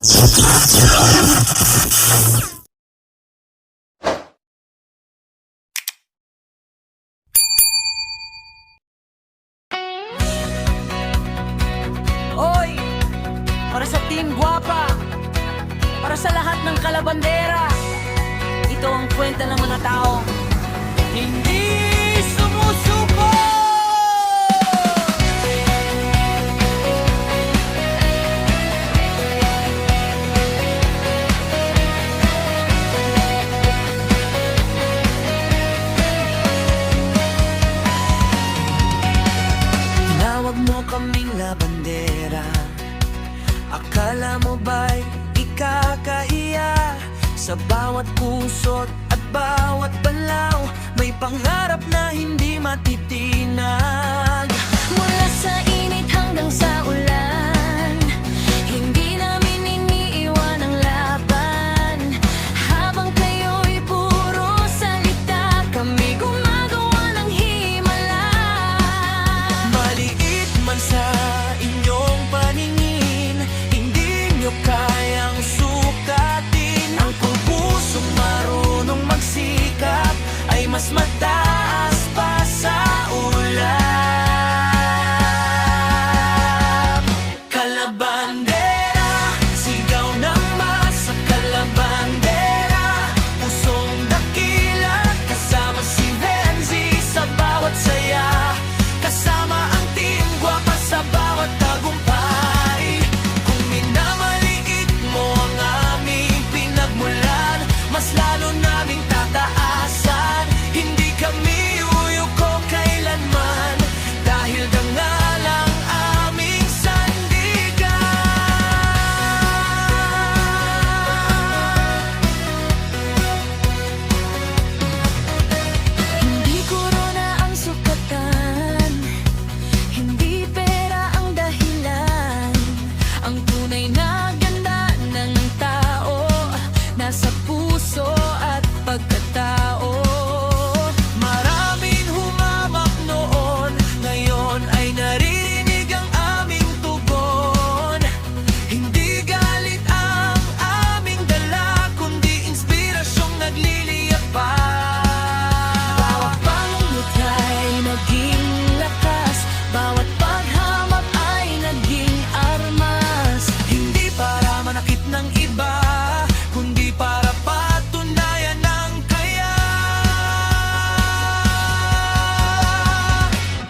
Oy! Para sa Team Guapa, para sa lahat ng kalabandera, ito ang kwenta ng mga tao hindi sumusuko! Tinawag mo kaming labandera, akala mo ba'y ikakahiya? Sa bawat pusot at bawat banlaw, may pangarap na hindi matitinag. Mula sa init hanggang sa ulan, hindi namin iniiwan ang laban. Habang kayo'y puro salita, kami gumagawa ng himala. Maliit man sa inyong paningin, hindi nyo kayang sukatin. Ang pusong marunong magsikap ay mas mataas pa sa ulap. Kalabandera, sigaw ng masa. Kalabandera, pusong dakila, kasama si Venzi sa bawat saya, kasama ang Team Guapa sa bawat tagumpay. Kung minamaliit mo ang aming pinagmulan, mas lalo naming tataasan. Hindi kami uyuko kailanman, dahil dangal ang aming sandigan. Hindi korona ang sukatan, hindi pera ang dahilan. Ang tunay na ganda ng tao nasa puso at pagkatao. Maraming humamak noon, ngayon ay naririnig ang aming tugon. Hindi galit ang aming dala, kundi inspirasyong nagliliyak pa. Bawat pangunit ay naging lakas, bawat paghamak ay naging armas. Hindi para manakit ng iba, kundi para patunayan ng kaya.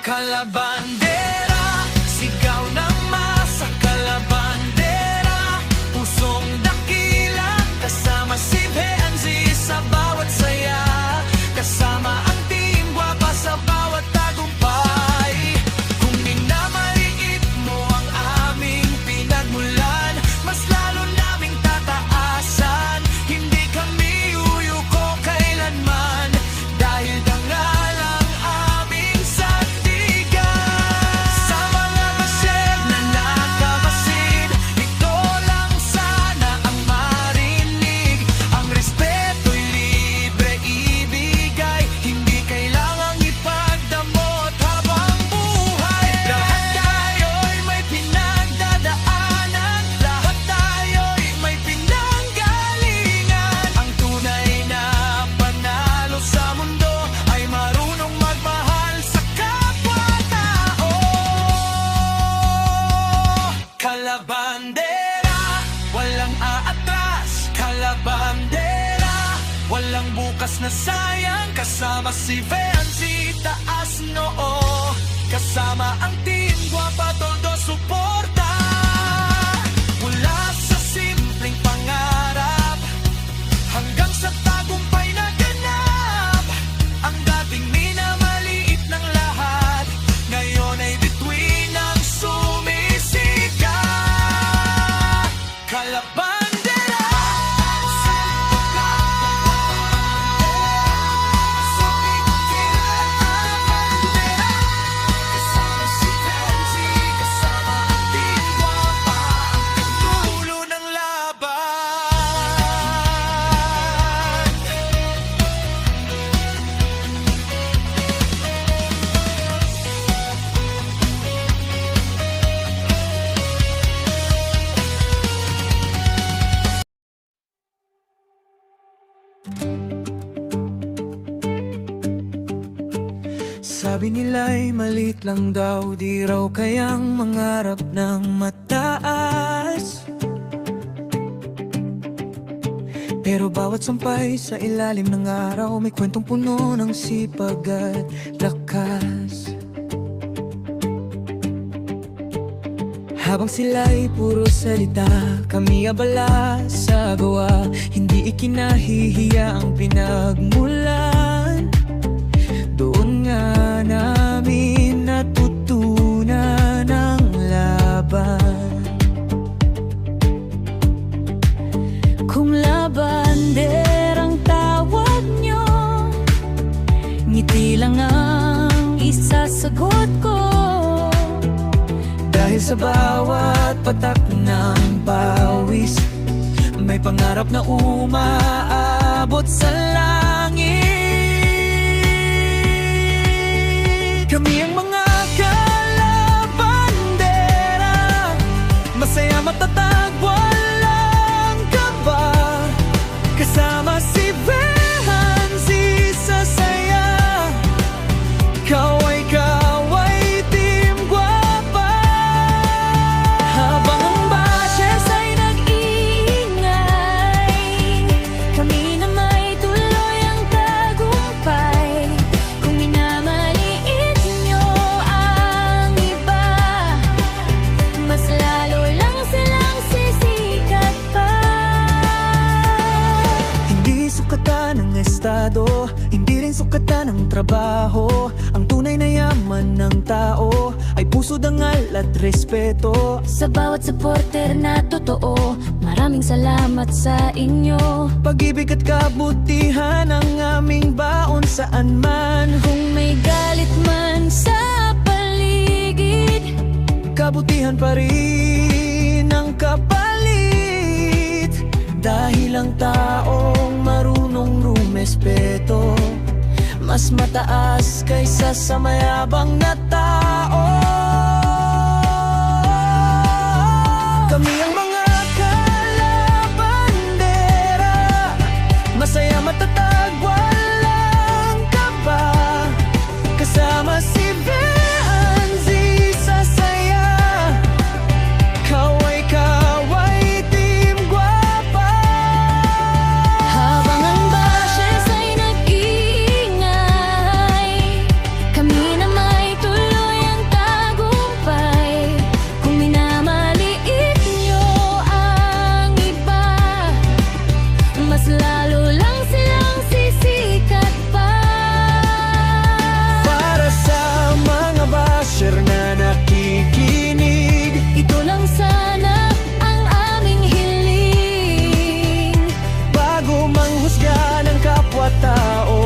Kalabandera, sigaw ng masa. Kalabandera, pusong dakila, kasama si Venzi sa bawat saya, kasama ang Team Guapa sa bawat tagumpay. Kung minamaliit mo ang aming pinagmulan, mas lalo naming tataasan. Hindi kami uyuko kailanman, dahil dangal ang aming sandigan. Sa mga masyeg na nakamasid, ito lang sana ang marinig. Ang respeto'y libre ibigay, hindi kailangang ipagdamot habang buhay. Lahat tayo'y may pinagdadaanan, lahat tayo'y may pinanggalingan. Ang tunay na panalo sa mundo ay marunong magmahal sa kapwa-tao. Kalabandera, walang aatras. Kalabandera, walang bukas na sayang. Kasama si Venzi, taas noo. Kasama ang Team Guapa, todo suporta. Mula sa simpleng pangarap hanggang sa tagumpay na ganap, ang dating minamaliit ng lahat, ngayon ay bituin ang sumisikat. Kalabandera, Sabi nila'y maliit lang daw, di raw kayang mangarap ng mataas. Pero bawat sampay sa ilalim ng araw, may kwentong puno ng sipag at lakas. Habang sila'y puro salita, kami abala sa gawa. Hindi ikinahihiya ang pinagmulan. Doon nga namin natutunan ang laban. Kung labanderang tawag nyo, ngiti lang ang isasagot ko. Dahil sa bawat patak ng pawis, may pangarap na umaabot sa langit. Kami ang mga kalabandera, masaya matatag, walang kaba. Kasama si Behanzi sa saya, kaway-kaway Team Guapa. Habang ang bashes ay nag-iingay, kami na may tuloy ang tagumpay. Kung minamaliit nyo ang iba, mas lalo lang silang sisikat pa. Hindi sukatan ng estado, hindi rin sukatan ng trabaho. Ang tunay na yaman ng tao ay puso, dangal at respeto. Sa bawat supporter na totoo, maraming salamat sa inyo. Pag-ibig at kabutihan ang aming baon saan man. Kung may galit man sa paligid, Kabutihan pa rin ang kapalit. Dahil ang taong marunong rumespeto, mas mataas kaysa sa mayabang na tao. Kami ang mga kalabandera, masaya matatag, walang kaba. Kasama si Behanzi sa saya, kaway-kaway Team Guapa. habang ang bashes ay nag-iingay, kami na may tuloy ang tagumpay. Kung minamaliit nyo ang iba, mas lalo lang silang sisikat pa. Para sa mga basher na nakikinig, Ito lang sana ang aming hiling. bago manghusga ng kapwa-tao,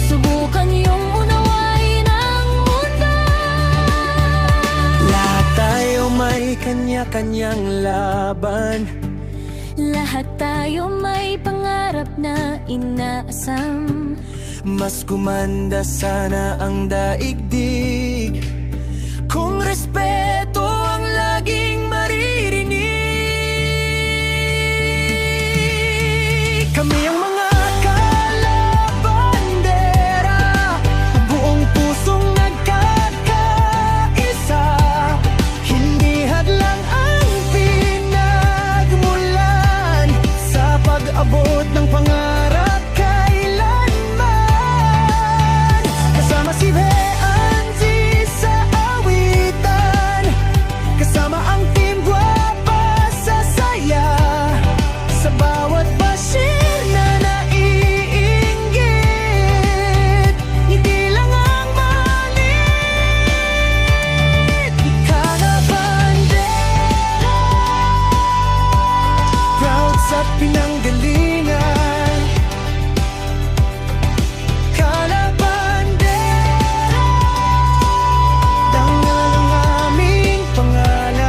Subukan yung unawain ang mundo. lahat tayo may kanya-kanyang laban. Lahat tayo may pangarap na inaasam. Mas gumanda sana ang daigdig kung respeto ang laging maririnig. Kami ang mga kalabandera, buong pusong nagkakaisa. Hindi hadlang ang pinagmulan sa pag-abot ng pangarap kailanman. Kasama si Behanzi sa awitan, kasama ang Team Guapa sa saya. Sa bawat bashir na naiinggit, ngiti lang ang malit. Kalabandera, proud sa pinanggalingan. Kalabandera, dangal ang aming pangalan.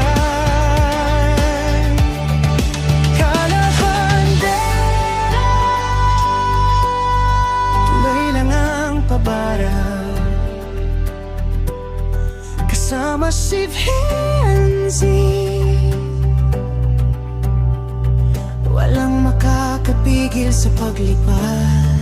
Kalabandera, tuloy lang ang pabarang. Kasama si Behanzi, walang makakapigil sa paglipad.